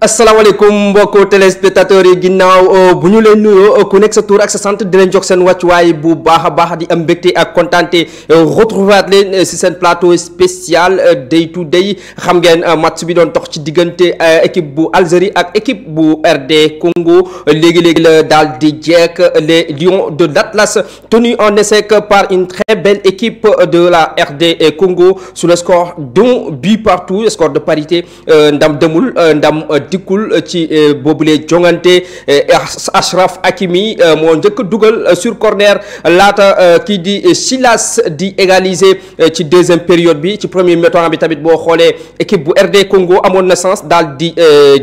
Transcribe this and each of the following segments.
asalaamaaleykum mbokku téléspectateurs yi ginnaaw bu ñu leen nuyoo ku nekk sa tur ak sa sant di leen jox seen wàccuwaay bu baax a baax di am mbégte ak kontaante retrouver leen si seen plateau spécial day to day xam ngeen match bi doon dox ci diggante équipe bu Algérie ak équipe bu RD Congo léegi-léegi la daal di jekk les Lions de l'Atlas tenus en échec par une très belle équipe de la RD Congo sur le score d'un but partout score de parité ndam demul ndam dikkul ci boobule jongante Achraf Hakimi moo njëkk dugal sur corner laata kii di Silas di égaliser ci deuxième période bi ci premier mi-temps bi tamit boo xoolee équipe bu RD Congo amoon na sens daal di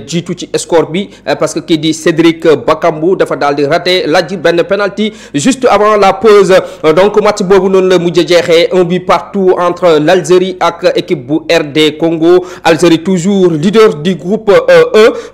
jiitu ci score bi parce que kii di Cédric Bakambu dafa daal di raté lajj benn penalty juste avant la pause donc match boobu noonu la mujj jeexee un but partout entre l'Algérie ak équipe bu RD Congo. Algérie toujours leader du groupe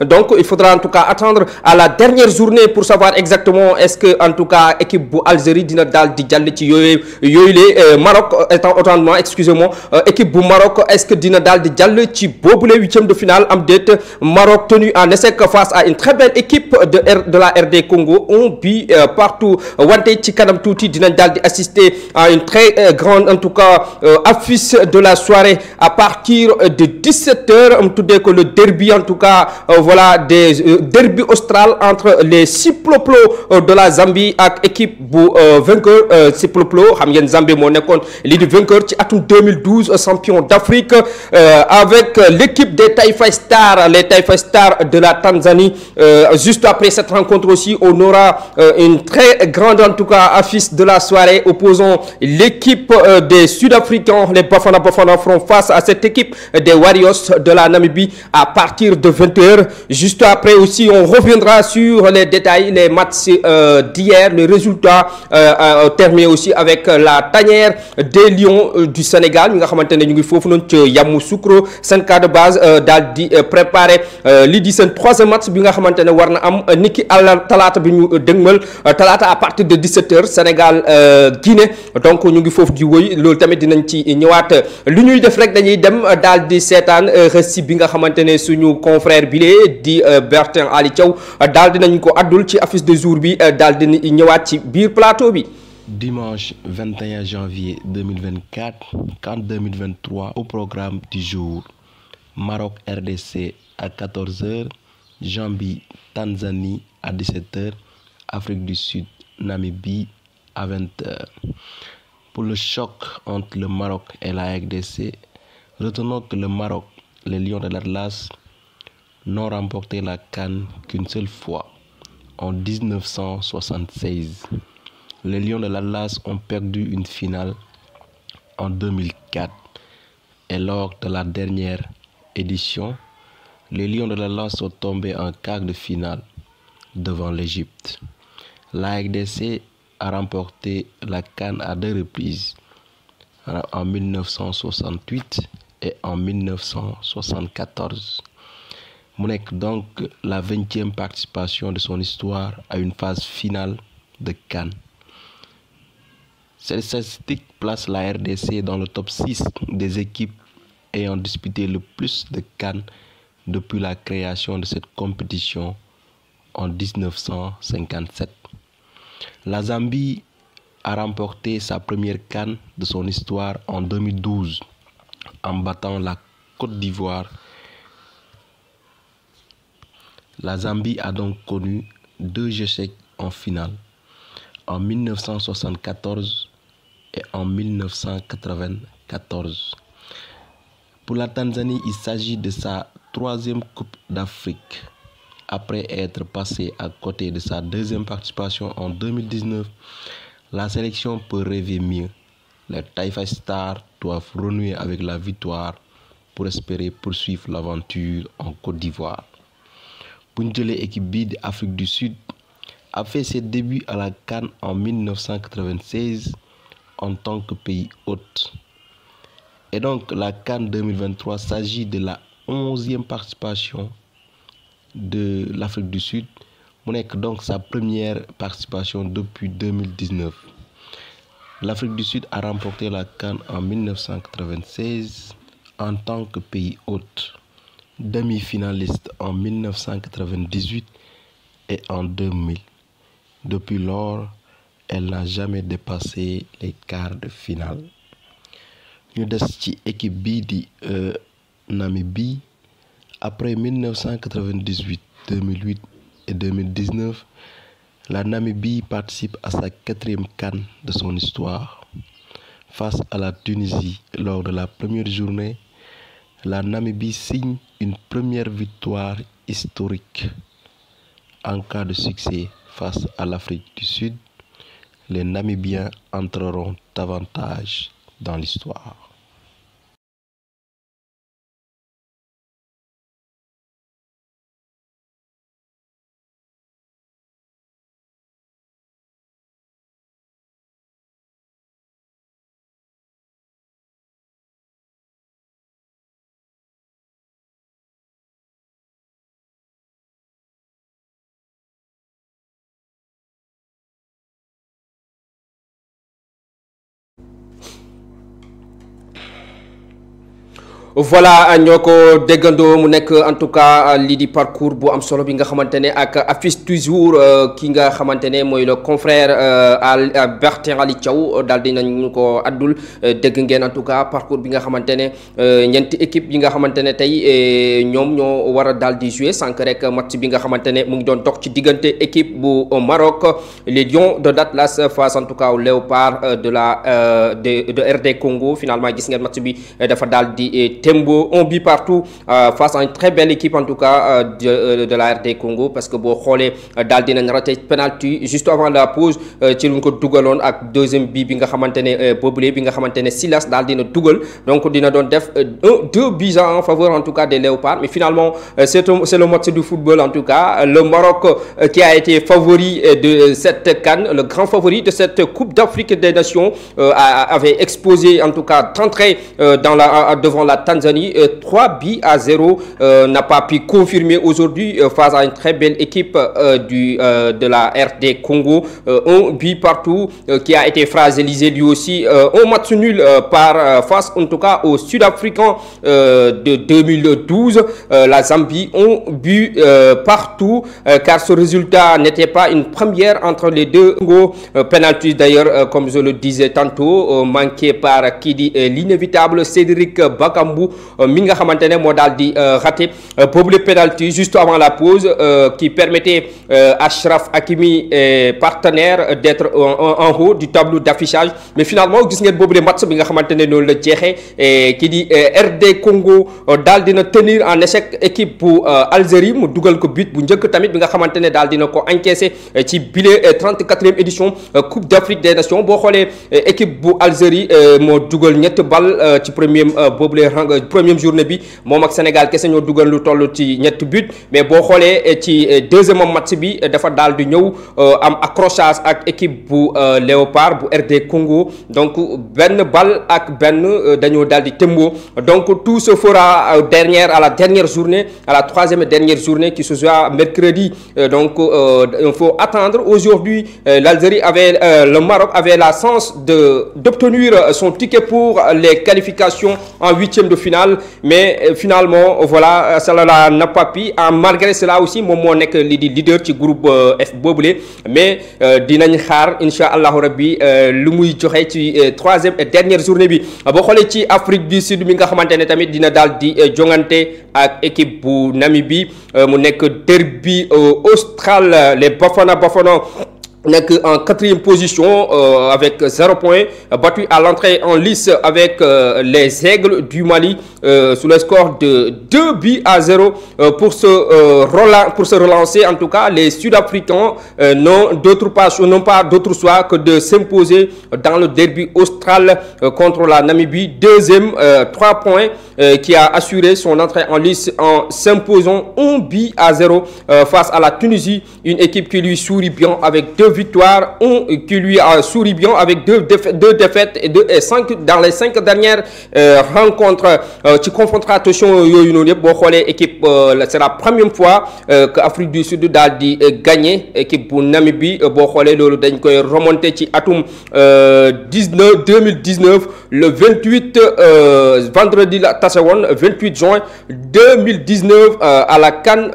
donc il faudra en tout cas attendre à la dernière journée pour savoir exactement est-ce que en tout cas équipe bu Algérie dina daal di jàll ci yooyu le Maroc étant autant de moi excusez-moi équipe bu Maroc est-ce que dina daal di jàll ci boobule huitième de finale am déet Maroc tenu en échec face à une très belle équipe de la RD Congo un but partout wante ci kanam tuuti dinañ daal di assister à une très grande en tout cas affiche de la soirée à partir de 17h am tuddee ko le derby en tout cas voilà des derby austral entre les Siploplo de la Zambie ak équipe bu vainqueur Siploplo xam ngeen Zambie moo nekkoon lii di vainqueur ci atum 2012 champion d'Afrique avec l'équipe des Taifa Stars les Taifa Stars de la Tanzanie juste après cette rencontre aussi on aura une très grande en tout cas affiche de la soirée opposant l'équipe des Sud-Africains les Bafana Bafana feront face à cette équipe des Warriors de la Namibie à partir de 20h. Juste après aussi, on reviendra sur les détails, les matchs d'hier, les résultats terminés aussi avec la tanière des Lions du Sénégal. Nous avons fait Yamoussoukro, 5 cas de base, daal di préparer lii di seen troisième match bi nga xamante ne war na am niki talaata bi ñu dëgmal talaata à partir de 17h Sénégal Guinée donc ñu ngi foofu di woy loolu tamit dinañ ci ñëwaat lu ñuy def rek dañuy dem daal di seetaan récit bi nga xamante ne suñu confrère bi di Bertin Ali Thiaw daal dinañ ko addul ci affiche de jour bi daal di ñëwaat ci biir plateau bi. Dimanche 21 janvier 2024, CAN 2023 au programme du jour. Maroc RDC à 14h, Zambie Tanzanie à 17h, Afrique du Sud Namibie à 20h. Pour le choc entre le Maroc et la RDC, retenons que le Maroc, les Lions de l'Atlas, n'ont remporté la CAN qu'une seule fois, en 1976. Les Lions de l'Atlas ont perdu une finale en 2004. Et lors de la dernière édition, les Lions de l'Atlas sont tombés en quart de finale devant l'Égypte. La RDC a remporté la CAN à 2 reprises, en 1968 et en 1974. Mu nekk donc la 20e participation de son histoire à une phase finale de CAN. Cette statistique place la RDC dans le top 6 des équipes ayant disputé le plus de CAN depuis la création de cette compétition en 1957. La Zambie a remporté sa première CAN de son histoire en 2012 en battant la Côte d'Ivoire. La Zambie a donc connu 2 échecs en finale, en 1974 et en 1994. Pour la Tanzanie, il s'agit de sa 3e Coupe d'Afrique. Après être passé à côté de sa 2e participation en 2019, la sélection peut rêver mieux. Les Taifa Stars doivent renouer avec la victoire pour espérer poursuivre l'aventure en Côte d'Ivoire. Punjele, équipe B d'Afrique du Sud, a fait ses débuts à la CAN en 1996 en tant que pays hôte. Et donc la CAN 2023 s'agit de la 11e participation de l'Afrique du Sud. Mu nekk donc sa première participation depuis 2019. L'Afrique du Sud a remporté la CAN en 1996 en tant que pays hôte. demi-finaliste en 1998 et en 2000. Depuis lors, elle n'a jamais dépassé les quarts de finale. Ñu des ci équipe bii di Namibie. Après 1998, 2008 et 2019, la Namibie participe à sa 4e CAN de son histoire. Face à la Tunisie lors de la première journée, la Namibie signe une première victoire historique. En cas de succès face à l'Afrique du Sud, les Namibiens entreront davantage dans l'histoire. voilà ñoo ko déggandoo mu nekk en tout cas lii di parcours bu am solo bi nga xamante ne ak affiche toujours ki nga xamante ne mooy le confrère Bertin Ali Thiaw daal di nañu ko addul dégg ngeen en tout cas parcours bi nga xamante ne ñeenti équipe yi nga xamante ne tey ñoom ñoo war a daal di jouer sànq rek match bi nga xamante ne mu ngi doon dox ci diggante équipe bu Maroc les Lions de l'Atlas face en tout cas au Léopard de RD Congo. Finalement gis ngeen match bi dafa daal di tembo un but partout face à une très belle équipe en tout cas de la RD Congo, parce que boo xoolee daal dinañ raté penalty juste avant la pause ci luñ ko dugaloon ak deuxième but bi nga xamante ne boobule bi nga xamante ne Silas daal dina dugal, donc dina doon def 2 buts en faveur en tout cas des Léopards. Mais finalement c'est le match du football en tout cas. Le Maroc qui a été favori de cette CAN, le grand favori de cette Coupe d'Afrique des Nations, avait exposé en tout cas d'entrée devant la Tanzanie 3-0, n'a pas pu confirmer aujourd'hui face à une très belle équipe de la RD Congo, un but partout qui a été fragilisé lui aussi, un match nul face en tout cas aux Sud-Africains de 2012, la Zambie, un but partout, car ce résultat n'était pas une première entre les deux Congo. Penalty d'ailleurs, comme je le disais tantôt, manqué par qui dit l'inévitable Cédric Bakambu mi nga xamante ne moo daal di raté boobu le penalty juste avant la pause qui permettait Achraf Hakimi partenaire d'être en haut du tableau d'affichage. Mais finalement gis ngeen boobu le match bi nga xamante ne noonu la jeexee qui dit RD Congo daal dina tenir en échec équipe bu Algérie, mu dugal ko but bu njëkk tamit bi nga xamante ne daal dina ko encaissé ci bile 34e édition Coupe d'Afrique des Nations. boo xoolee équipe bu Algérie moo dugal ñetti bal ci première journée bi, moom ak Sénégal kese ñoo dugal lu toll ci ñetti but. Mais boo xoolee ci deuxième match bi dafa daal di ñëw am accrochage ak équipe bu Léopard bu RD Congo, donc benn bal ak benn dañoo daal di tembo. Donc tout se fera à la dernière journée, à la troisième et dernière journée qui se jouera mercredi. Donc il faut attendre. Aujourd'hui le Maroc avait la chance d'obtenir son ticket pour les qualifications en 8e de finale, mais finalement voilà cela n'a pas pu. Malgré cela aussi moom moo nekk li di leader ci groupe F boobule, mais dinañ xaar incha allahu rabbi lu muy joxe ci troisième et dernière journée bi. boo xoolee ci Afrique du Sud mi nga xamante ne tamit dina daal di jongante ak équipe bu Namibie, mu nekk derby austral. Les Bafana nekk en 4e position avec 0 point, battu à l'entrée en lice avec les Aigles du Mali sous le score de 2-0 pour se relancer. En tout cas les Sud-Africains n'ont pas d'autre choix que de s'imposer dans le derby austral contre la Namibie, deuxième, 3 points, qui a assuré son entrée en lice en s'imposant 1-0 face à la Tunisie, une équipe qui lui sourit bien avec 2 victoires, un qui lui a souri bien avec deux défaites et 5 dans les 5 dernières rencontres ci confrontation yooyu noonu yëpp boo xoolee équipe c'est la première fois que Afrique du Sud daal di gagné équipe bu Namibie boo xoolee loolu dañ koy remonter ci atum 2019 le 28 vendredi la tase woon 28 juin 2019 à la CAN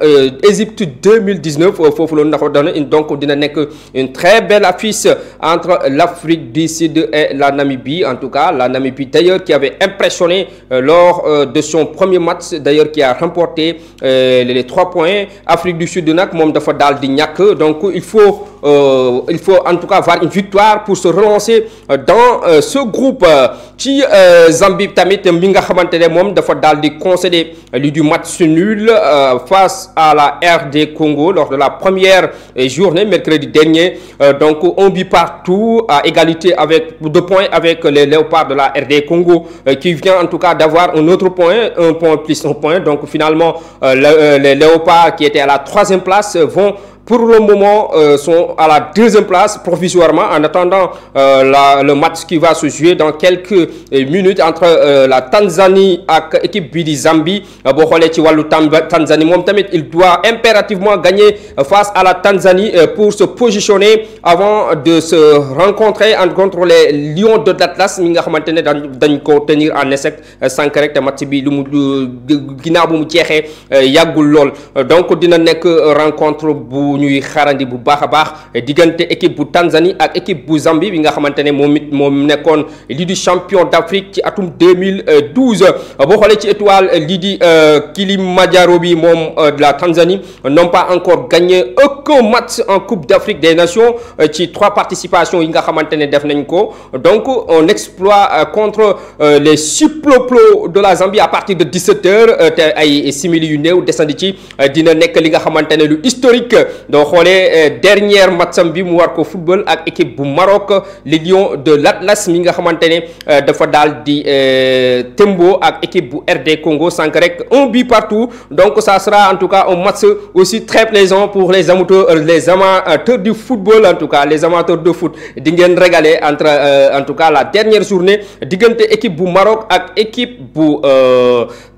Égypte 2019 foofu loolu ndax dana donc dina nekk une très belle affiche entre l'Afrique du Sud et la Namibie. En tout cas la Namibie d'ailleurs qui avait impressionné lors de son premier match d'ailleurs qui a remporté les 3 points. Afrique du Sud nag moom dafa daal di ñàkk donc il faut en tout cas avoir une victoire pour se relancer dans ce groupe. ci Zambie tamit mi nga xamante ne moom dafa daal di concéder li du match nul face à la RD Congo lors de la première journée mercredi dernier, donc un but partout à égalité avec 2 points avec les Léopards de la RD Congo qui vient en tout cas d'avoir un autre point, un point plus un point. Donc finalement les Léopards qui étaient à la 3e place vont pour le moment sont à la 2e place provisoirement en attendant le match qui va se jouer dans quelques minutes entre la Tanzanie ak équipe bi di Zambie. boo xoolee ci wàllu Tanzanie moom tamit il doit impérativement gagner face à la Tanzanie pour se positionner avant de se rencontrer contre les Lions de l'Atlas mi nga xamante ne dañ ko tenir en échec sànq rek te match bi lu mu ginnaaw bu mu jeexee yàggul lool. Donc dina nekk rencontre bu ñuy xarandi bu baax a baax diggante équipe bu Tanzanie ak équipe bu Zambie bi nga xamante ne moom nekkoon lii di champion d'Afrique ci atum 2012. boo xoolee ci étoile lii di Kilimanjaro bi moom de la Tanzanie n'ont pas encore gagné aucun match en Coupe d'Afrique des Nations ci 3 participations yi nga xamante ne def nañ ko. Donc un exploit contre les Chipolopolo de la Zambie à partir de 17h te ay simili yu néew desandi ci dina nekk li nga xamante ne lu historique. doo xoolee dernière matcham bi mu war ko football ak équipe bu Maroc les Lions de l'Atlas mi nga xamante ne dafa daal di tembo ak équipe bu RD Congo sànq rek un but partout. Donc ça sera en tout cas un match aussi très plaisant pour les amateurs du football. En tout cas les amateurs de foot di ngeen régaler entre en tout cas la dernière journée diggante équipe bu Maroc ak équipe bu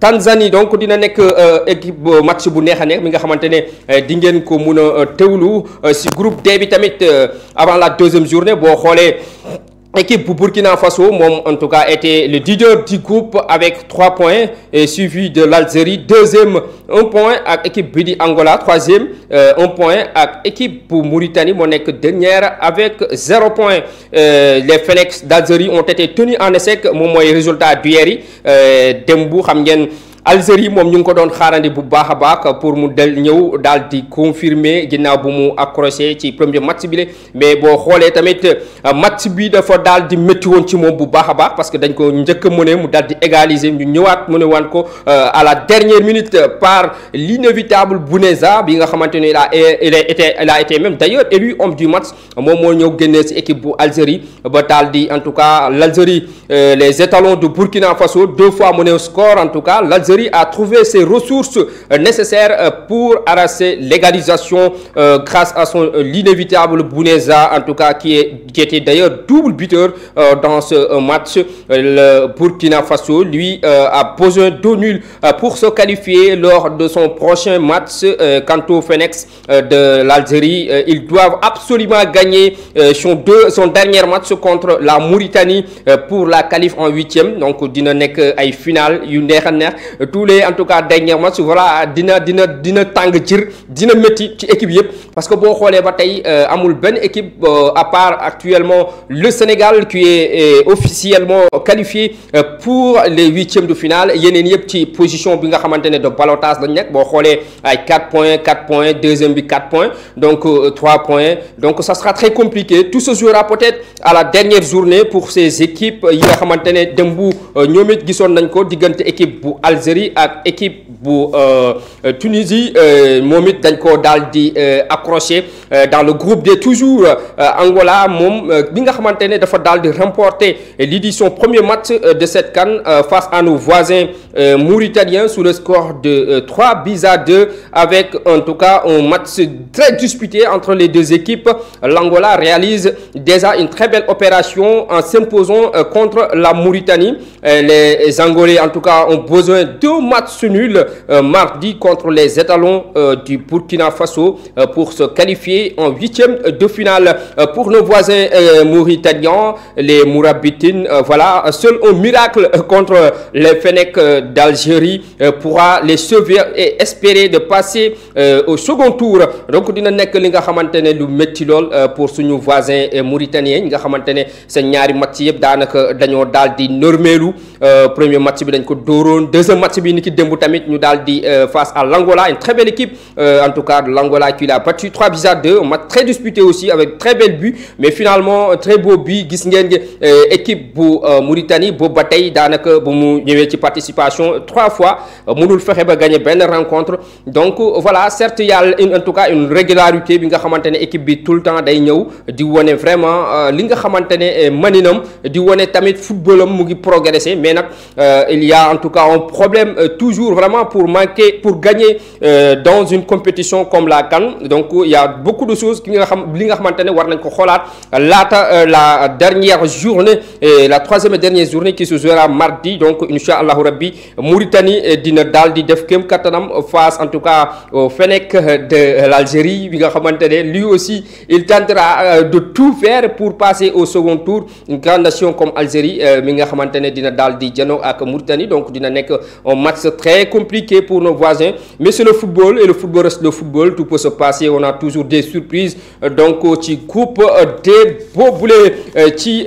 Tanzanie. Donc dina nekk équipe match bu neex a neex mi nga xamante ne di ngeen ko mun a teewlu si groupe D bi tamit avant la 2e journée boo xoolee équipe bu Burkina Faso moom en tout cas était le leader du groupe avec 3 points et suivi de l'Algérie 2e 1 point ak équipe bi di Angola 3e 1 point ak équipe bu Mauritanie moo nekk dernière avec 0 point. Les Phoenix d'Algérie ont été tenus en échec moom mooy résultat d'hier yi démb xam ngeen Algérie moom ñu ngi ko doon xaarandi bu baax a baax pour mu ñëw daal di confirmer ginnaaw bu mu accroché ci premier match bi mais boo xoolee tamit match bi dafa daal di métti woon ci moom bu baax a baax parce que dañ ko njëkk a mëne mu daal di égaliser ñu ñëwaat mëne waan ko à la dernière minute par l'inévitable Bouneza bi nga xamante ne il a été même d'ailleurs élu homme du match moom moo ñëw génnee ci équipe bu Algérie ba daal di en tout cas l'Algérie les étalons de Burkina Faso 2 fois mené au score. En tout cas l'Algérie a trouvé ses ressources nécessaires pour arracher l'égalisation grâce à l'inévitable Bouneza, en tout cas qui était d'ailleurs double buteur dans ce match. Le Burkina Faso lui a besoin de nul pour se qualifier lors de son prochain match. Quant au Phoenix de l'Algérie, ils doivent absolument gagner son dernier match contre la Mauritanie pour la qualif en 8e. Donc dina nekk ay final yu neex a neex tous les en tout cas dernier match voilà dina tàng jir dina métti ci équipe yëpp parce que boo xoolee ba tey amul benn équipe à part actuellement le Sénégal qui est officiellement qualifié pour les 8e de finale yeneen yëpp ci position bi nga xamante ne de ballottage lañ nekk boo xoolee ay 4 points deuxième bi 4 points donc 3 points donc ça sera très compliqué. Tout se jouera peut-être à la dernière journée pour ces équipes yi nga xamante ne démb ñoom it gisoon nañ ko diggante équipe bu Algérie Algérie ak équipe bu Tunisie moom it dañ ko daal di accroché dans le groupe des toujours Angola moom bi nga xamante ne dafa daal di remporter lii di son premier match de cette CAN face à nos voisins mauritaniens sous le score de 3-2 avec en tout cas un match très disputé entre les deux équipes. L'Angola réalise déjà une très belle opération en s'imposant contre la Mauritanie. Les Angolais en tout cas ont besoin de matchs nuls mardi contre les étalons du Burkina Faso pour se qualifier en huitième de finale. Pour nos voisins mauritaniens, les Mourabitines, voilà, seul un miracle contre les Fennecs d'Algérie pourra les sauver et espérer de passer au second tour. Donc dina nekk li nga xamante ne lu métti lool pour suñu voisins mauritaniens ñi nga xamante ne seen ñaari match yëpp daanaka dañoo daal di normelu premier match bi dañ ko dóoroon deuxième match bi ni ki démb tamit ñu daal di face à l'Angola, une très belle équipe en tout cas de l'Angola qui l'a battu 3-2, un match très disputé aussi avec très bel but, mais finalement très beau but. Gis ngeen équipe bu Mauritanie boobu ba tey daanaka bu mu ñëwee ci participation 3 fois mënul fexe ba gagner benn rencontre. Donc voilà, certes il y a en tout cas une régularité bi nga xamante ne équipe bi tout le temps day ñëw di wone vraiment li nga xamante ne maninam di wone tamit footballam mu ngi progresser, mais nag il y a en tout cas un problème toujours vraiment pour gagner dans une compétition comme la CAN. Donc il y a beaucoup de choses li nga xamante ne war nañ ko xoolaat laata la dernière journée la troisième et dernière journée qui se jouera mardi. Donc incha allahu rabbi Mauritanie dina daal di def kéem kattanam face en tout cas au Fennec de l'Algérie bi nga xamante ne lui aussi il tentera de tout faire pour passer au second tour. Une grande nation comme Algérie mi nga xamante ne dina daal di jano ak Mauritanie, donc dina nekk un match très compliqué pour nos voisins, mais c'est le football et le football reste le football, tout peut se passer, on a toujours des surprises. Donc ci groupe des boobule ci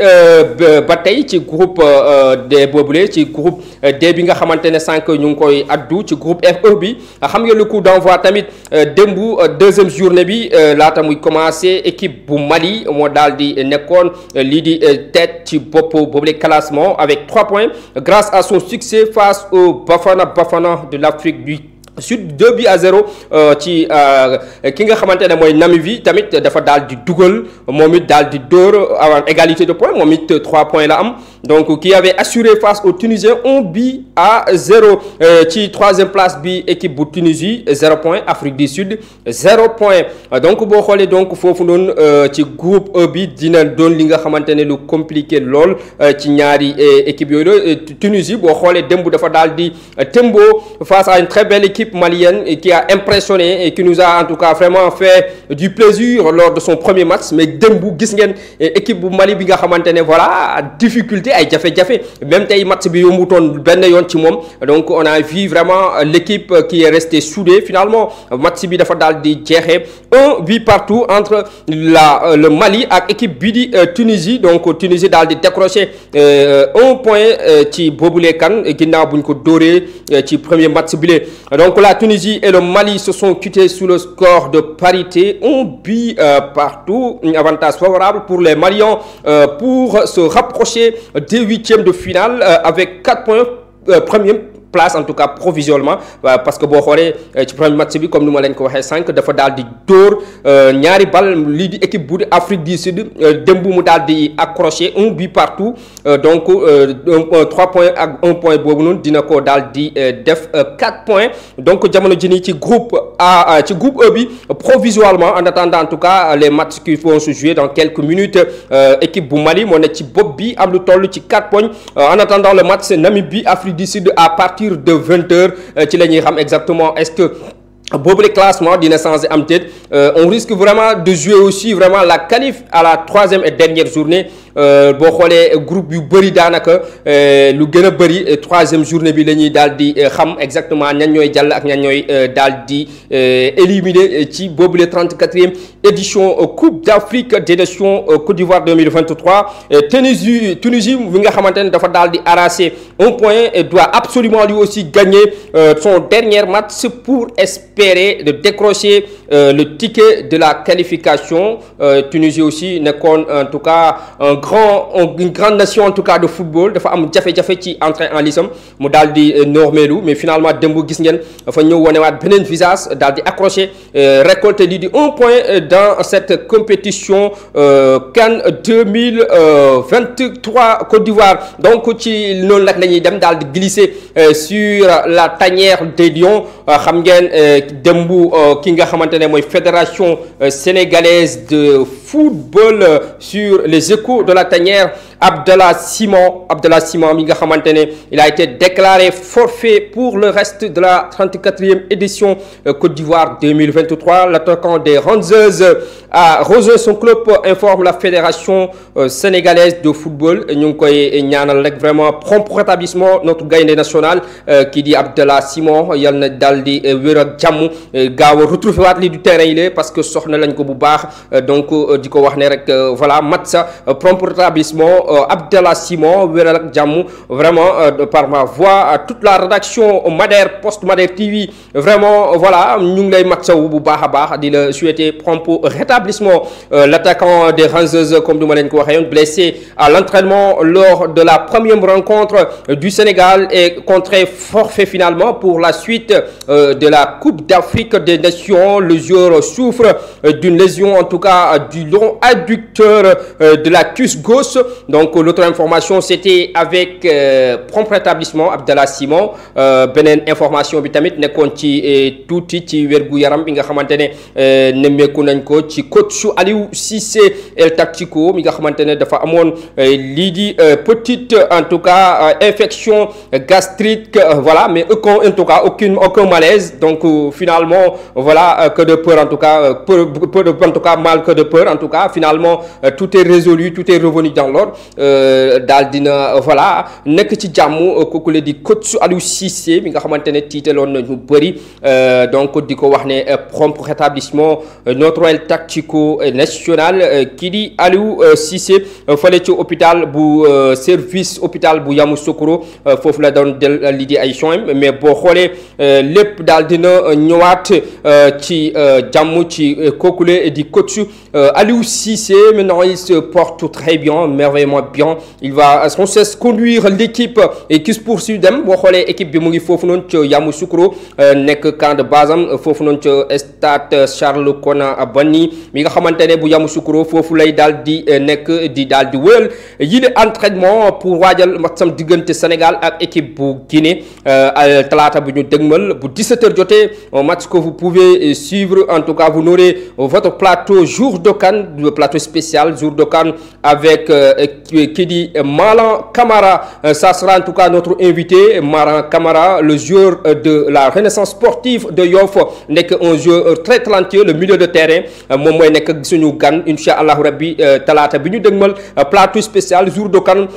ba tey ci groupe des boobule ci groupe D bi nga xamante ne sànq ñu ngi koy addu ci groupe F bi xam nga le coup d'envoi tamit démb deuxième journée bi laata muy commencé équipe bu Mali moo daal di nekkoon lii di tête ci bopp boobule classement avec 3 points grâce à son succès face au Bafana de l'Afrique du Sud 2-0 ci ki nga xamante ne mooy Namibie tamit dafa daal di dugal moom it daal di dóor avant égalité de points moom it 3 points la am, donc qui avait assuré face aux Tunisiens 1-0 ci troisième place bi équipe bu Tunisie 0 point, Afrique du Sud 0 point. Donc boo xoolee donc foofu noonu ci groupe E bi dina doon li nga xamante ne lu compliqué lool ci ñaari équipe yooyu. Tunisie boo xoolee démb dafa daal di tembo face à une très belle équipe malienne et qui a impressionné et qui nous a en tout cas vraiment fait du plaisir lors de son premier match. Mais démb gis ngeen équipe bu Mali bi nga xamante ne voilà difficulté ay jafe-jafe même tey match bi yombutoon benn yoon ci moom. Donc on a vu vraiment l'équipe qui est restée soudée. Finalement match bi dafa daal di jeexee 1-1 partout entre le Mali ak équipe bi di Tunisie. Donc Tunisie daal di décrocher 1 point ci boobule CAN ginnaaw buñ ko dóoree ci premier match bi. Donc la Tunisie et le Mali se sont quittés sous le score de parité, 1 partout, un avantage favorable pour les Maliens pour se rapprocher des huitièmes de finale avec 4 points, premier place en tout cas provisoirement, parce que boo xoolee ci premier match bi comme ni ma leen ko waxee sànq dafa daal di dóor ñaari bal lii di équipe bu Afrique du Sud démb mu daal di accroché 1 partout. Donc 3 points ak 1 point boobu noonu dina ko daal di def 4 points. Donc jamono ji nii ci groupe A ci groupe E bi provisoirement en attendant en tout cas les matchs qui vont se jouer dans quelques minutes équipe bu Mali moo nekk ci bopp bi am lu toll ci 4 points en attendant le match Namibie Afrique du Sud à partir de 20h ci la ñuy xam exactement est-ce que boobu le classement dina changer am tête. On risque vraiment de jouer aussi vraiment la qualif à la troisième et dernière journée. Boo xoolee groupe yu bëri daanaka lu gën a bëri troisième journée bi la ñuy daal di xam exactement ñan ñooy jàll ak ñan ñooy daal di éliminer ci boobu le 34e édition Coupe d'Afrique des Nations Côte d'Ivoire 2023. Tunisie bi nga xamante ne dafa daal di arracher 1 point et doit absolument lui aussi gagner son dernier match pour espérer de décrocher le ticket de la qualification. Tunisie aussi nekkoon en tout cas un une grande nation en tout cas de football dafa am jafe-jafe ci entrée en lice am mu daal di normelu mais finalement démb gis ngeen dafa ñëw wonewaat beneen visage daal di accroché récolté lii di 1 point dans cette compétition CAN 2023 Côte d'Ivoire. Donc ci noonu nag la ñuy dem daal di glisser sur la tanière des Lions xam ngeen démb ki nga xamante ne mooy fédération sénégalaise de football sur les échos de la tanière Abdallah Simon mi nga xamante ne il a été déclaré forfait pour le reste de la 34e édition Côte d'Ivoire 2023. L'attaquant des Rangers a rejoint son club, informe la fédération sénégalaise de football. ñu ngi koy ñaanal rek vraiment prompt rétablissement notre gaynde national qui di Abdallah Simon yal na daal di wér ak jàmm gaaw a retrouver waat lii du terrain yi parce que soxna lañ ko bu baax donc di ko wax ne rek voilà mat sa prompt rétablissement Abdallah Simon wéral ak jàmm vraiment par ma voix à toute la rédaction Madère Post Madère TV vraiment voilà ñu ngi lay matsawu bu baax a baax di la souhaiter prompt rétablissement. L'attaquant des Rangers comme du ma leen ko waxee yoon blessé à l'entraînement lors de la première rencontre du Sénégal est contraint forfait finalement pour la suite de la Coupe d'Afrique des Nations. Le joueur souffre d'une lésion en tout cas du long adducteur de la cuisse gauche. Donc l'autre information c'était avec prompt rétablissement Abdallah Simon. Beneen information bi tamit nekkoon ci tuuti ci wérgu yaram bi nga xamante ne nemmeeku nañ ko ci coach Aliou Cissé El Tactico mi nga xamante ne dafa amoon lii di petite en tout cas infection gastrique voilà mais en tout cas aucun malaise donc finalement voilà que de peur en tout cas en tout cas mal que de peur en tout cas finalement tout est résolu, tout est revenu dans l'ordre. Daal dina voilà nekk ci jàmm kooku la di coach Aliou Cissé mi nga xamante ne tiitaloon na ñu bëri donc di ko wax ne prompt rétablissement notre El Tactico national kii di Aliou Cissé fële ci hôpital bu service hôpital bu Yamoussoukro foofu la doon del lii di ay soins mais boo xoolee lépp daal dina ñëwaat ci jàmm ci kooku la di coach Aliou Cissé. Maintenant il se porte très bien, merveilleusement bien. Il va sans cesse conduire l'équipe et qui se poursuit dem boo xoolee équipe bi mu ngi foofu noonu ca Yamoussoukro nekk camp de base am foofu noonu ca stade Charles Konabanni mi nga xamante ne bu Yamoussoukro foofu lay daal di nekk di daal di wëyal yile entraînement pour waajal matcham diggante Sénégal ak équipe bu Guinée talaata bu ñu dëgmal bu 17h jotee match que vous pouvez suivre en tout cas vous n'aurez votre plateau jour de CAN, le plateau spécial jour de CAN avec qui dit Malang Camara. Ça sera en tout cas notre invité Malang Camara, le joueur de la Renaissance sportive de Yoff, nekk un joueur très talentueux, le milieu de terrain moom mooy nekk suñu gan incha allahu rabbi talaata bi ñu dëgmal plateau spécial jour de CAN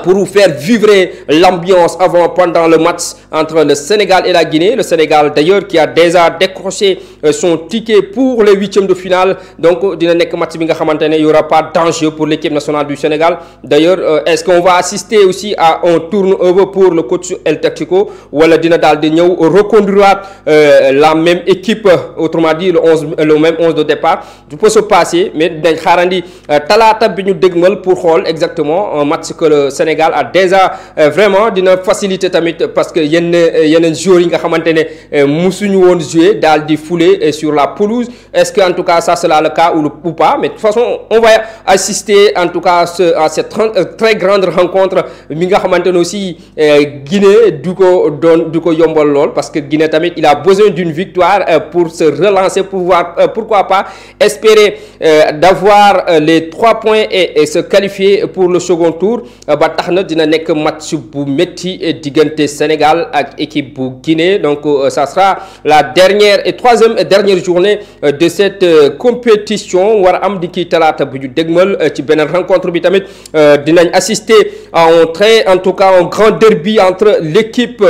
pour vous faire vivre l'ambiance avant pendant le match entre le Sénégal et la Guinée. Le Sénégal d'ailleurs qui a déjà décroché son ticket pour les 8e de finale. Donc dina nekk match bi nga xamante ne y aura pas d'enjeu pour l'équipe nationale du Sénégal. D'ailleurs est-ce qu'on va assister aussi à un turnover pour le coach El Tactico wala dina daal di ñëw reconduire la même équipe, autrement dit le même 11 de départ. Tout peut se passer mais dañ xaarandi talaata bi ñu dégmal pour xool exactement un match que le Sénégal a déjà vraiment dina faciliter tamit parce que yeneen joueurs yi nga xamante ne musuñu woon jouer daal di fouler sur la pelouse. Est-ce que en tout cas ça sera le cas ou pas, mais de toute façon on va assister en tout cas à cette très grande rencontre mi nga xamante ne aussi Guinée du ko yombal lool parce que Guinée tamit il a besoin d'une victoire pour se relancer, pourquoi pas espérer d'avoir les 3 points et se qualifier pour le second tour. Ba tax na dina nekk match bu métti diggante Sénégal ak équipe bu Guinée. Donc ça sera la dernière et troisième et dernière journée de cette compétition war am di kii talaata bu ñu dégmal ci beneen rencontre bi tamit dinañ assister à en tout cas un grand derby entre l'équipe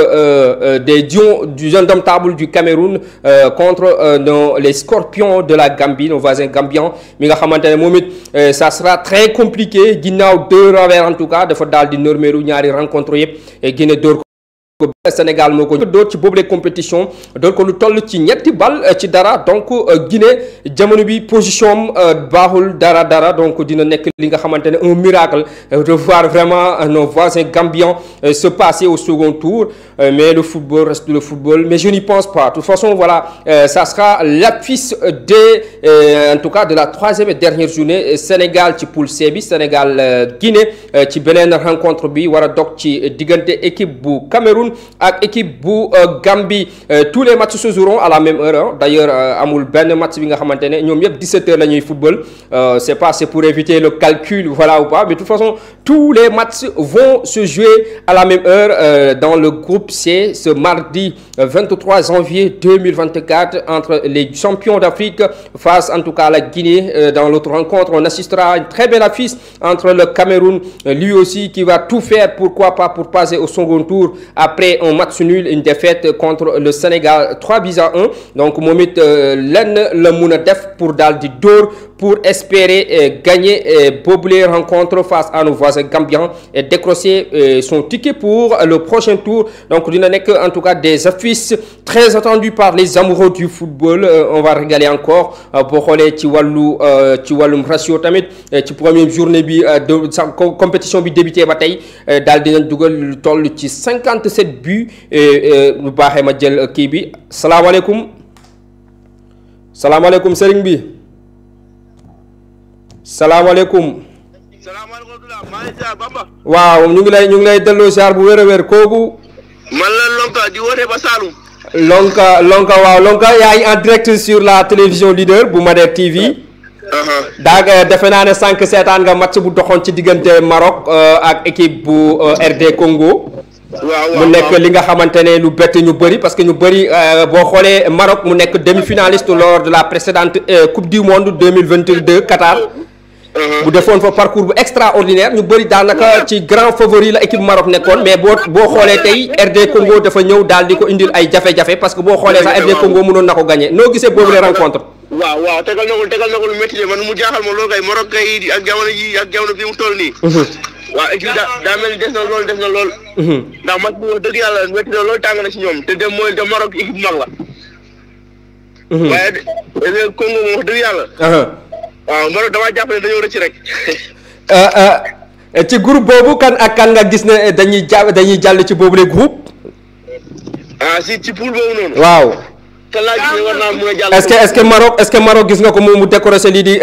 des Lions du Indomptable du Cameroun contre les Scorpions de la Gambie, nos voisins gambiens mi nga xamante ne moom it ça sera très compliqué ginnaaw 2 revers en tout cas dafa daal di normelu ñaari rencontre yëpp Guinée door Sénégal moo ko dóor ci boobule compétition doon ko lu toll ci ñetti bal ci dara donc Guinée jamono bi position baaxul dara donc dina nekk li nga xamante ne un miracle de voir vraiment nos voisins gambiens se passer au second tour mais le football reste le football mais je n'y pense pas de toute façon voilà ça sera l'affiche en tout cas de la troisième et dernière journée Sénégal ci poule C bi Sénégal Guinée ci beneen rencontre bi war a dog ci diggante équipe bu Cameroun ak équipe bu Gambie tous les matchs se joueront à la même heure d'ailleurs amul benn match bi nga xamante ne ñoom yëpp 17h la ñuy football c'est pour éviter le calcul voilà ou pas mais de toute façon tous les matchs vont se jouer à la même heure dans le groupe C ce mardi 23 janvier 2024 entre les champions d'Afrique face en tout cas à la Guinée dans l'autre rencontre on assistera à une très belle affiche entre le Cameroun lui aussi qui va tout faire pourquoi pas pour passer au second tour après un match nul une défaite contre le Sénégal 3-1 donc moom it lenn la mun a def pour daal di dóor pour espérer gagner boobule rencontre face à nos voisins gambiens et décrocher son ticket pour le prochain tour donc dina nekk en tout cas des affiches très attendues par les amoureux du football on va régaler encore boo xoolee ci wàllum ratio tamit ci première journée bi de sa compétition bi débuté ba tey daal dinañ dugal lu toll ci 57 buts lu baaxee ma jël kii bi salaamaaleykum sëriñ bi salaamaaleykum. waaw ñu ngi lay delloo ziar bu wér a wér kooku. man la Lonka di woote ba Saloum. Lonka waaw Lonka yaa ngi en direct sur la télévision leader bu Mader TV. daa defe naa ne sànq seetaan nga match bu doxoon ci diggante Maroc ak équipe bu RD Congo. mu nekk li nga xamante ne lu bett ñu bëri parce que ñu bëri boo xoolee Maroc mu nekk demi-finaliste lors de la précédente coupe du monde 2022 Qatar. bu defoon fa parcours bu extraordinaire ñu bëri daanaka ci grand favori la équipe Maroc nekkoon mais boo xoolee tey RD Congo dafa ñëw daal di ko indil ay jafe-jafe parce que boo xoolee sax RD Congo mënoon na ko gagné noo gisee boobu les rencontres. waaw tegal na ko lu métti de man mu jaaxal ma loolu kay Maroc kay ak jamono bi mu toll nii. waaw équipe daa mel ni des na lool. ndax match bi wax dëgg yàlla métti na loolu tàng na ci ñoom te dem mooy te Maroc équipe mag la. waaye Congo moom wax dëgg yàlla. waaw Maroc damaa jàpp ne dañoo rëcc rek. ci groupe boobu kan ak kan nga gis ne dañuy jàll ci boobu le groupe. ci poule boobu noonu. waaw. kan laa gis ne war naa mun a jàll. est-ce que Maroc gis nga ko mu décroché lii di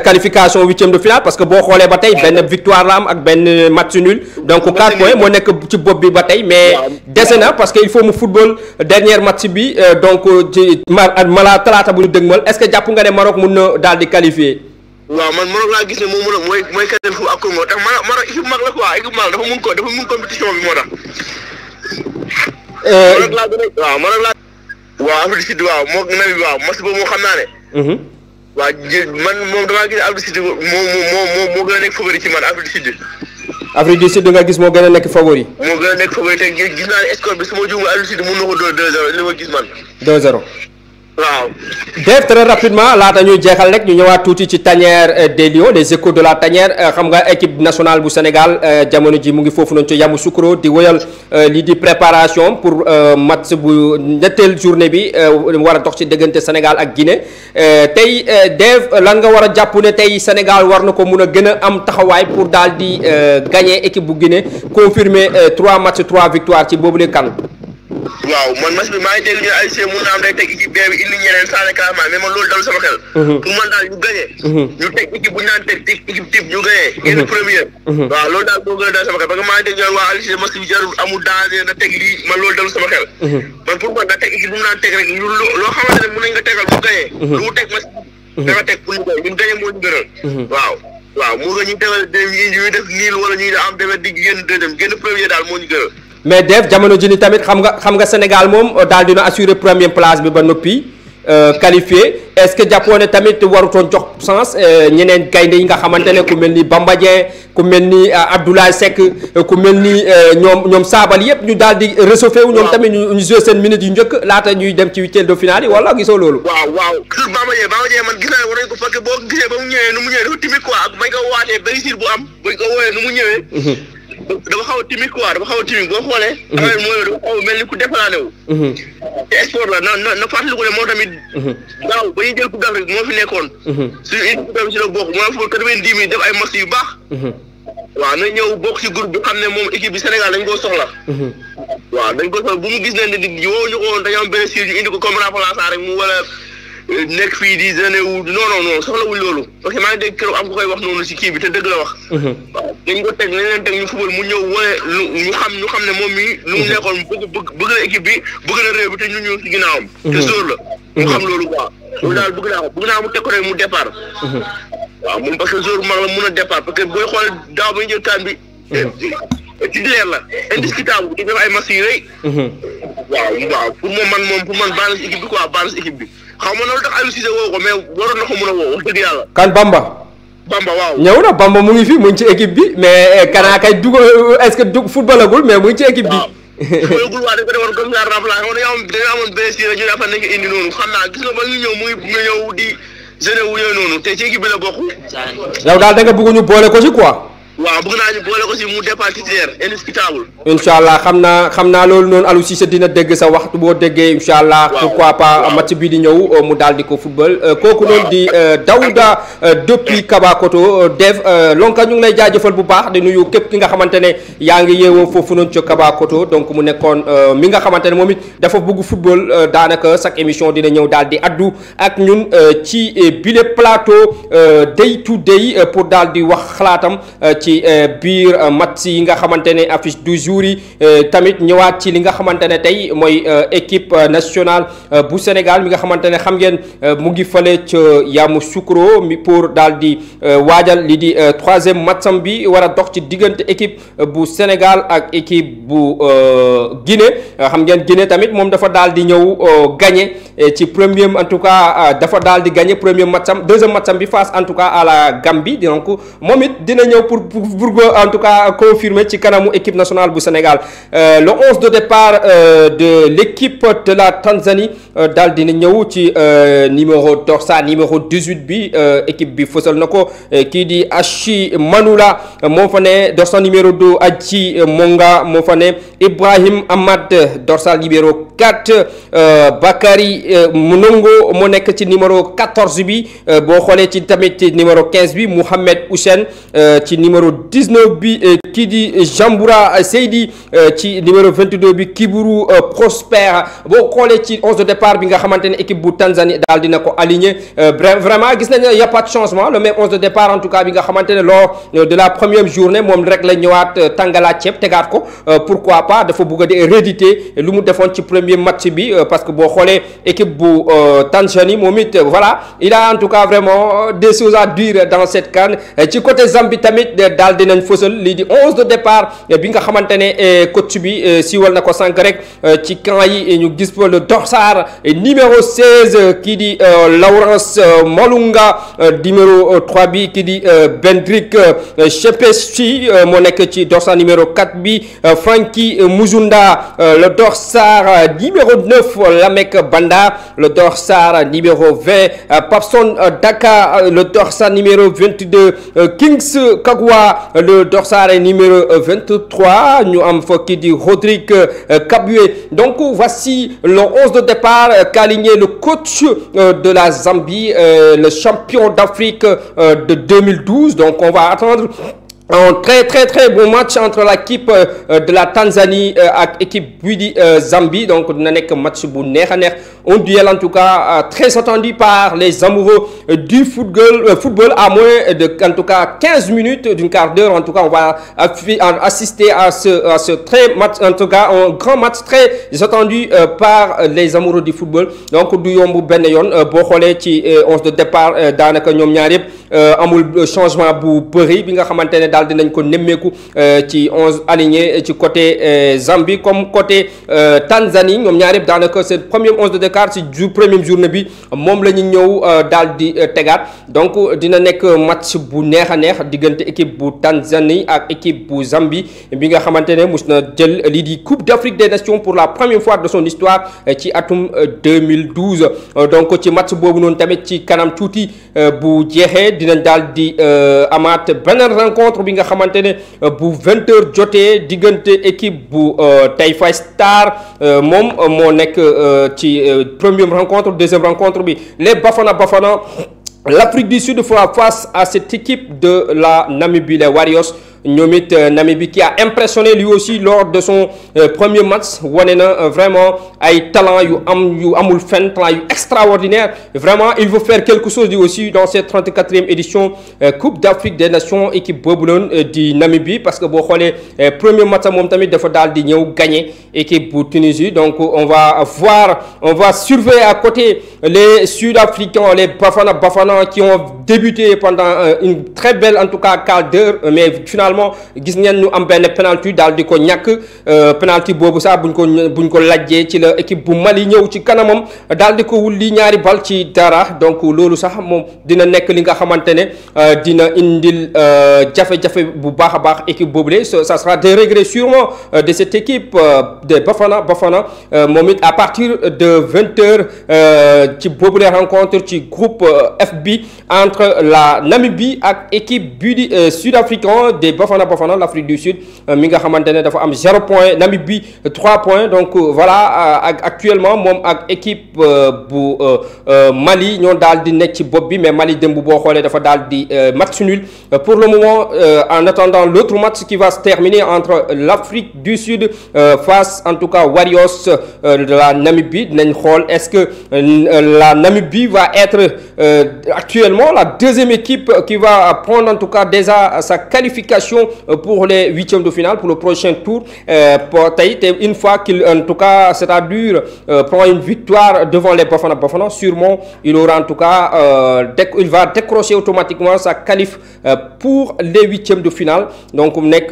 qualification huitième de finale parce que boo xoolee ba tey benn victoire la am ak benn match nul donc 4 points moo nekk ci bopp bi ba tey mais dese na parce que il faut mu football dernier match bi donc ci mala talaata bu ñu dëgmal est-ce que jàpp nga ne Maroc mun na daal di qualifier. waaw man Maroc laa gis ne moom mooy qualifié ak Congo tax Maroc équipe mag la quoi équipe mag dafa mun compétition bi moo tax. Maroc laa gën a Maroc laa. waaw Afrique du Sud waaw match boobu moo xam naa ne. waaw man moom damaa gis Afrique du Sud moo gën a nekk favori ci man Afrique du Sud. Afrique du Sud nga gis moo gën a nekk favori. moo gën a nekk favori te gis naa ne score bi su ma juumee Afrique du Sud mun na ko doon 2-0 li ma gis man. 2-0. waaw. Dave très rapidement laata ñuy jeexal rek ñu ñëwaat tuuti ci tanière des Lions les échos de la tanière xam nga équipe nationale bu Sénégal jamono ji mu ngi foofu noonu ci Yamoussoukro di wëyal lii di préparation pour match bu ñetteel journée bi war a dox ci diggante Sénégal ak Guinée tey Dave lan nga war a jàpp ne tey Sénégal war na ko mun a gën a am taxawaay pour daal di gagner équipe bu Guinée confirmer 3 matchs 3 victoires ci boobule kan. waaw man match bi maa ngi dégg ñu Aliou Cissé mun na am day teg équipe B bi indi ñeneen sans déclassement mais man loolu dalu sama xel. pour man daal ñu gagné. ñu teg équipe bu ñu naan teg équipe type ñu gagné. génn première. waaw loolu daal moo gën a dal sama xel parce que maa ngi dégg ñu waa Aliou Cissé match bi jarul amul danger na teg lii man loolu dalu sama xel. man pour man daa teg équipe bu mu naan teg rek loo xamante ne mun nañ nga tegal bu gagné. lu mu teg match bi dafa teg pour ñu gagné ñun gagné moo ñu gënal. waaw moo gën ñu tegal ñuy def niil wala ñuy am demee di génn deuxième génn premier daal moo ñu gënal. mais Dave jamono ji ni tamit xam nga Sénégal moom daal dina assurer première place bi ba noppi qualifié est-ce que jàppoo ne tamit warutoon jox sens ñeneen gaynde yi nga xamante ne ku mel ni Bamba Dieng ku mel ni Abdoulaye Seck ku mel ni ñoom Saabal yëpp ñu daal di réchauffé wu ñoom tamit ñu joué seen minutes yu njëkk laata ñuy dem ci huitième de finale yi wala gisoo loolu. waaw Bamba Dieng man gis naa ne war nañ ko fekk boo gisee ba mu ñëwee nu mu ñëwee dafa timide quoi ak bañ ko waatee blessure bu am bañ ko wooyee nu mu ñëwee. dafa xaw a timide quoi dafa xaw a timide boo xoolee. affaire mooy dafa xaw a mel ni ku déplané wu. te sport la na fàttaliku ne moo tamit. daaw ba ñuy jël coupe d'Afrique moo fi nekkoon. suñu équipe bi si la bokk moo fa 90 minutes def ay match yu baax. waaw na ñëw bokk ci groupe bi xam ne moom équipe bi Sénégal dañ koo soxla. waaw dañ ko soxla bu mu gis ne ni woo ñu ko woon dañoo am benn ñu indi ko comme remplaçant rek mu wala nekk fii di gêné wu non soxlawul loolu parce que maa ngi dégg keroog am ko koy wax noonu ci kii bi te dëgg la wax. waaw dañ ko teg leen teg ñu fubal mu ñëw wane ñu xam ne moom mii lu mu nekkoon bëgg na équipe bi bëgg na réew bi te ñu ñëw ci ginnaawam. te sóor la. mu xam loolu quoi. loolu daal bëgg naa mu teg ko rek mu départ. waaw moom parce que jour bu mag la mun a départ parce que booy xool daaw ba ñu jël kaan bi. titulaire la indiscutable di def ay match yu rëy. waaw pour man baax na si équipe bi quoi baax na si équipe bi xaw ma loolu tax Aliou Cissé woo ko mais waroon na ko mën a woo wax dëgg yàlla. kan Bamba. waaw ñëw na Bamba mu ngi fi mu ngi ci équipe bi mais kanaa kay dugg est-ce que footballagul mais mu ngi ci équipe bi. footballagul waa dañ ko defoon comme ça remplacé dañoo amoon blessure ñu dafa nekk indi noonu xam naa gis nga ba ñu ñëw mu ñëw di. jeune wu ñëw noonu te ci équipe bi la bokk. yow daal da nga bëgg ñu boole ko ci quoi. waaw bëgg naa ñu boole ko ci mu départ titulaire indiscutable. incha allah xam naa loolu noonu Aliou Cissé dina dégg sa waxtu boo déggee incha allah. pourquoi pas match bi di ñëw mu daal di ko football. kooku noonu di Daouda depuis Kabakoto Dev Lonka ñu ngi lay jaajëfal bu baax di nuyu képp ki nga xamante ne yaa ngi yeewoo foofu noonu ca Kabakoto donc mu nekkoon mi nga xamante ne moom it dafa bëgg football daanaka chaque émission dina ñëw daal di addu ak ñun ci bile plateau day to day pour daal di wax xalaatam. ci biir match yi nga xamante ne affiche du jour yi tamit ñëwaat ci li nga xamante ne tey mooy équipe nationale bu Sénégal mi nga xamante ne xam ngeen mu ngi fële ca Yamoussoukro mi pour daal di waajal li di troisième matcham bi war a dox ci diggante équipe bu Sénégal ak équipe bu Guinée xam ngeen Guinée tamit moom dafa daal di ñëw gagné ci premier en tout cas dafa daal di gagné premier matcham deuxième matcham bi face en tout cas à la Gambie donc moom it dina ñëw pour en tout cas confirmer ci kanamu équipe nationale bu Sénégal le 11 de départ de l'équipe de la Tanzanie daal dina ñëw ci numéro dorsal numéro 18 bi équipe bi fësal na ko kii di Achi Manula moo fa ne dorsal numéro 2 Adji Monga moo fa ne Ibrahim Ahmad dorsal numéro 4 Bakary Mnongo moo nekk ci numéro 14 bi boo xoolee ci tamit ci numéro 15 bi Mohamed Houssen ci numéro 19 bi kii di Jamboura Seydi ci numéro 22 bi Kiburu Prosper boo xoolee ci 11 de départ bi nga xamante ne équipe bu Tanzanie daal dina ko aligné vraiment gis nañ y a pas de changement le même 11 de départ en tout cas bi nga xamante ne lors de la première journée moom rek la ñëwaat tàngalaat ceeb tegaat ko pourquoi pas dafa bëgg a di rééditer lu mu defoon ci premier match bi parce que boo xoolee équipe bu Tanzanie moom it voilà il a en tout cas vraiment des choses à dire dans cette CAN ci côté Zambie tamit daal dinañ fësal lii di 11 de départ bi nga xamante ne coach bi siiwal na ko sànq rek ci camp yi ñu gis fa le dorsal numéro 16 kii di Lawrence Malunga numéro 3 bi kii di Bendrick Shepeschi moo nekk ci dorsal numéro 4 bi Frankie Muzunda le dorsal numéro 9 Lamek Banda le dorsal numéro 20 Papson Daka le dorsal numéro 22 Kings Kagwa le dorsal numéro 23 ñu am fa kii di Rodrigue Kabue donc voici le 11 de départ qu'a aligné le coach de la Zambie le champion d'Afrique de 2012 donc on va attendre un très bon match entre l'équipe de la Tanzanie ak équipe bii di Zambie donc dina nekk match bu neex a neex un duel en tout cas très attendu par les amoureux du football à moins de en tout cas 15 minutes d'une quart d'heure en tout cas on va assister à ce très match en tout cas un grand match très attendu par les amoureux du football donc du yomb benn yoon boo xoolee ci 11 de départ daanaka ñoom ñaar yëpp amul changement bu bëri bi nga xamante ne daal dinañ ko nemmeeku ci 11 aligné ci côté Zambie comme côté Tanzanie ñoom ñaar yëpp daanaka seen premier 11 de départ ci première journée bi moom la ñu ñëw daal di tegaat donc dina nekk match bu neex a neex diggante équipe bu Tanzanie ak équipe bu Zambie bi nga xamante ne mus na jël lii di Coupe d'Afrique des Nations pour la première fois de son histoire ci atum 2012 donc ci match boobu noonu tamit ci kanam tuuti bu jeexee dinañ daal di amaat beneen rencontre bi nga xamante ne bu 20h jotee diggante équipe bu Taifa Star moom moo nekk ci première rencontre deuxième rencontre bi les Bafana l'Afrique du Sud fera face à cette équipe de la Namibie les Warriors. ñoom it Namibie qui a impressionné lui aussi lors de son premier match wane na vraiment ay talent yu amul fenn talent yu extraordinaire vraiment il veut faire quelque chose lui aussi dans cette 34e édition Coupe d'Afrique des Nations équipe boobu noonu di Namibie parce que boo xoolee premier match moom tamit dafa daal di ñëw gagner équipe bu Tunisie donc on va surveiller à côté les Sud-Africains les Bafana qui ont débuté pendant une très belle en tout cas quart d'heure mais finalement gis ngeen ñu am benn penalty daal di ko ñàkk penalty boobu sax buñ ko lajjee ci la équipe bu Mali ñëw ci kanamam daal di ko wulli ñaari bal ci dara donc loolu sax moom dina nekk li nga xamante ne dina indil jafe-jafe bu baax a baax équipe boobule ça sera des regrets sûrement de cette équipe de Bafana moom it à partir de 20h ci boobule rencontre ci groupe F bi entre la Namibie ak équipe bii di sud-africain des Bafana l'Afrique du Sud mi nga xamante ne dafa am 0 point Namibie 3 points donc voilà actuellement moom ak équipe bu Mali ñoo daal di nekk ci bopp bi mais Mali démb boo xoolee dafa daal di match nul pour le moment en attendant l'autre match qui va se terminer entre l'Afrique du Sud face en tout cas Warriors de la Namibie dinañ xool est-ce que la Namibie va être actuellement la deuxième équipe qui va prendre en tout cas déjà sa qualification pour les huitièmes de finale pour le prochain tour pour tey une fois qu'il en tout cas c'est-à-dire prend une victoire devant les Bafana sûrement il aura en tout cas il va décrocher automatiquement sa qualif pour les huitièmes de finale donc mu nekk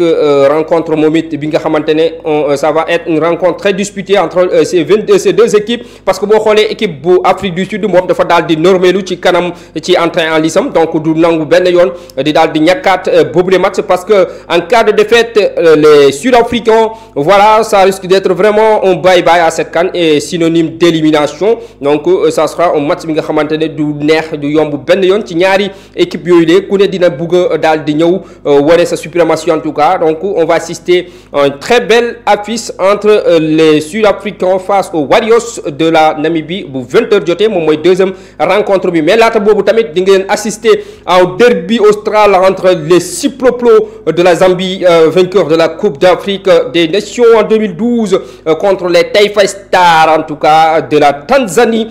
rencontre moom it bi nga xamante ne ça va être une rencontre très disputée entre ces deux équipes parce que boo xoolee équipe bu Afrique du Sud moom dafa daal di normelu ci kanam ci entrée en lice am donc du nangu benn yoon di daal di ñàkkaat boobule match parce que en cas de défaite les Sud-Africains voilà ça risque d'être vraiment un bye-bye à cette CAN et synonyme d'élimination donc ça sera un match bi nga xamante ne du neex du yomb benn yoon ci ñaari équipe yooyu de ku ne dina bëgg a daal di ñëw wane sa suprématie en tout cas donc on va assister à une très belle affiche entre les Sud-Africains face aux Warriors de la Namibie bu 20h jotee moom mooy deuxième rencontre bi mais laata boobu tamit di ngeen assister au derby austral entre les Ciplo de la Zambie vainqueur de la Coupe d'Afrique des Nations en 2012 contre les Taifa Stars en tout cas de la Tanzanie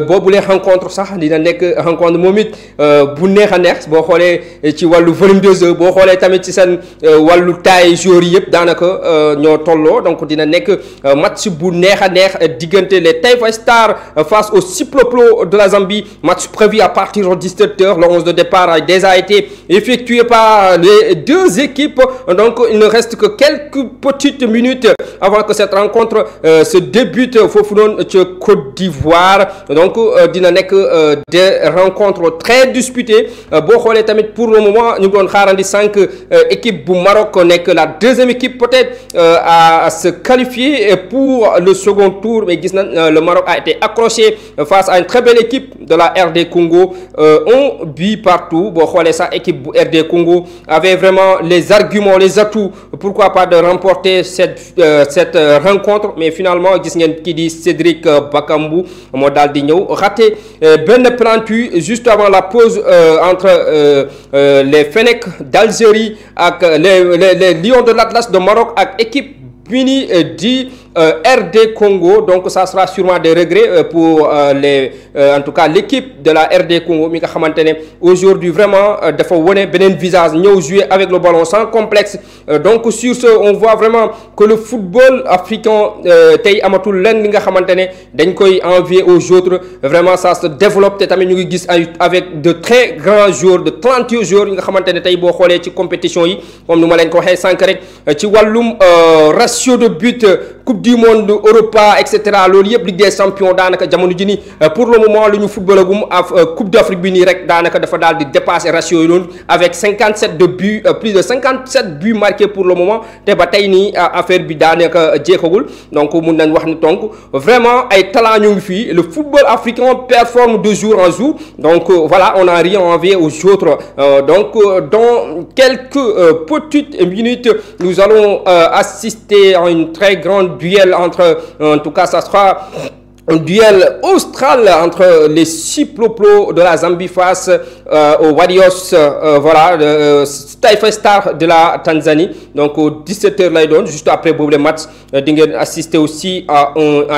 boobule rencontre sax dina nekk rencontre moom it bu neex a neex boo xoolee ci wàllu volume de jeu boo xoolee tamit ci seen wàllu taille joueurs yëpp daanaka ñoo tolloo donc dina nekk match bu neex a neex diggante les Taifa Stars face au Ciplo de la Zambie match prévu à partir de 17h le 11 de départ a déjà été effectué par les deux équipes donc il ne reste que quelques petites minutes avant que cette rencontre se débute foofu noonu ci Côte d'Ivoire donc dina nekk des rencontres très disputées boo xoolee tamit pour le moment ñu ngi doon xaarandi 5 équipes bu Maroc nekk la deuxième équipe peut-être à se qualifier pour le second tour mais gis nañ le Maroc a été accroché face à une très belle équipe de la RD Congo un but partout boo xoolee sax équipe bu RD Congo avait vraiment les arguments les atouts pourquoi pas de remporter cette rencontre mais finalement gis ngeen kii di Cédric Bakambu moo daal di ñëw raté benn penalty juste avant la pause entre les Fennecs d'Algérie ak les Lions de l'Atlas de Maroc ak équipe Bini di RD Congo donc ça sera sûrement des regrets pour en tout cas l'équipe de la RD Congo mi nga xamante ne aujourd'hui vraiment dafa wone beneen visage ñëw jouer avec le ballon sans complexe donc sur ce on voit vraiment que le football africain tey amatul lenn li nga xamante ne dañ koy envier aux autres vraiment ça se développe te tamit ñu ngi gis avec de très grands joueurs de talentueux joueurs yi nga xamante ne tey boo xoolee ci compétition yi comme ni ma leen ko waxee sànq rek ci wàllum ratio de but coupe du monde Europa et cetera loolu yëpp Ligue des champions daanaka jamono ji ni pour le moment lu ñu footballagum coupe d'Afrique bi nii rek daanaka dafa daal di dépasser ratio yi noonu avec 57 de buts plus de 57 buts marqués pour le moment te ba tey nii affaire bi daanaka jeexagul donc mun nañ wax ni donc vraiment ay talent ñu ngi fii le football africain performe de jour en jour donc voilà on n'a rien à envier aux autres donc dans quelques petites minutes nous allons assister à une très grande duel entre en tout cas ça sera un duel austral entre les Cyclopros de la Zambie face aux Warriors voilà Taifa Stars de la Tanzanie donc au 17h lay doon juste après boobu le match di ngeen assister aussi à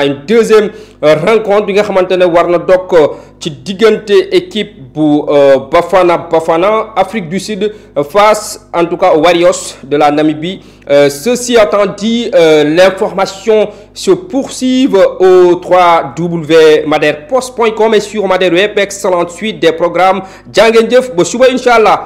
une deuxième rencontre bi nga xamante ne war na dog ci diggante équipe bu Bafana Afrique du Sud face en tout cas aux Warriors de la Namibie ceci étant dit l'information se poursuivent au www.maderpost.com et sur Mader Web excellente suite des programmes jaa ngeen jëf ba suba incha allah